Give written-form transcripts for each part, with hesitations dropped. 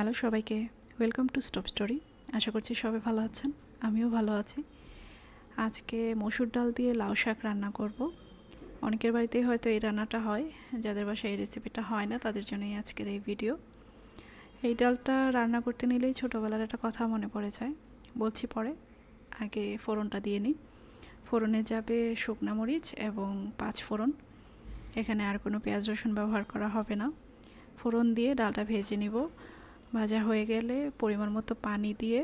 Hello সবাইকে, welcome to stop story. আশা করছি সবাই ভালো আছেন, আমিও ভালো আছি। আজকে মসুর ডাল দিয়ে লাউ শাক রান্না করব। অনেকের বাড়িতেই হয়তো এই রান্নাটা হয়, যাদের বাসায় এই রেসিপিটা হয় না তাদের জন্যই আজকের এই ভিডিও। এই ডালটা রান্না করতে নিলেই ছোটোবেলার একটা কথা মনে পড়ে যায়, বলছি পরে। আগে ফোড়নটা দিয়ে নিই। ফোড়নে যাবে শুকনা মরিচ এবং 5 ফোড়ন। এখানে আর কোনো পেঁয়াজ রসুন ব্যবহার করা হবে না। ফোড়ন দিয়ে ডালটা ভেজে নিব। ভাজা হয়ে গেলে পরিমাণ মতো পানি দিয়ে,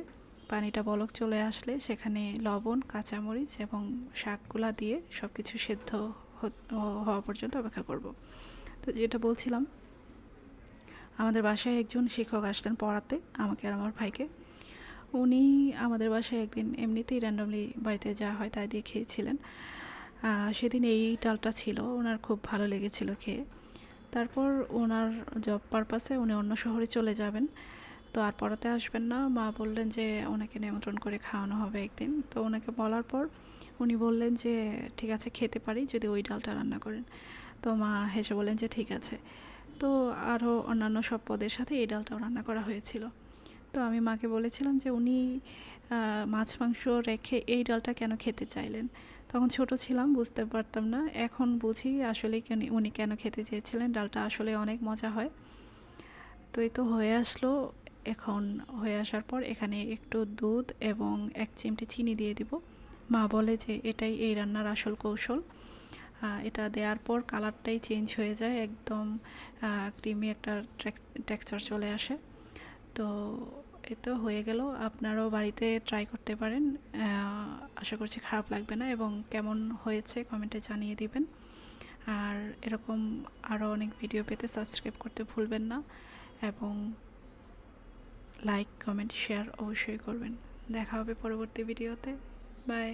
পানিটা বলক চলে আসলে সেখানে লবণ, কাঁচামরিচ এবং শাকগুলা দিয়ে সব কিছু সেদ্ধ হওয়া পর্যন্ত অপেক্ষা করব। তো যেটা বলছিলাম, আমাদের বাসায় একজন শিক্ষক আসতেন পড়াতে আমাকে আর আমার ভাইকে। উনি আমাদের বাসায় একদিন এমনিতেই র্যান্ডমলি বাড়িতে যা হয় তাই দিয়ে খেয়েছিলেন। সেদিন এই ডালটা ছিল, ওনার খুব ভালো লেগেছিল খেয়ে। তারপর ওনার জব পারপাসে উনি অন্য শহরে চলে যাবেন, তো আর পড়াতে আসবেন না। মা বললেন যে ওনাকে নিমন্ত্রণ করে খাওয়ানো হবে একদিন। তো ওনাকে বলার পর উনি বললেন যে ঠিক আছে, খেতে পারি যদি ওই ডালটা রান্না করেন। তো মা হেসে বললেন যে ঠিক আছে। তো আরও অন্যান্য সব পদের সাথে এই ডালটাও রান্না করা হয়েছিল। তো আমি মাকে বলেছিলাম যে উনি মাছ মাংস রেখে এই ডালটা কেন খেতে চাইলেন। তখন ছোট ছিলাম, বুঝতে পারতাম না। এখন বুঝি আসলে উনি কেন খেতে চেয়েছিলেন। ডালটা আসলে অনেক মজা হয়। তো এই তো হয়ে আসলো। এখন হয়ে আসার পর এখানে একটু দুধ এবং 1 চিমটি চিনি দিয়ে দিব। মা বলে যে এটাই এই রান্নার আসল কৌশল। এটা দেওয়ার পর কালারটাই চেঞ্জ হয়ে যায়, একদম ক্রিমি একটা টেক্সচার চলে আসে। তো এ তো হয়ে গেল। আপনারাও বাড়িতে ট্রাই করতে পারেন। আশা করছি খারাপ লাগবে না, এবং কেমন হয়েছে কমেন্টে জানিয়ে দিবেন। আর এরকম আরও অনেক ভিডিও পেতে সাবস্ক্রাইব করতে ভুলবেন না, এবং লাইক, কমেন্ট, শেয়ার অবশ্যই করবেন। দেখা হবে পরবর্তী ভিডিওতে। বাই।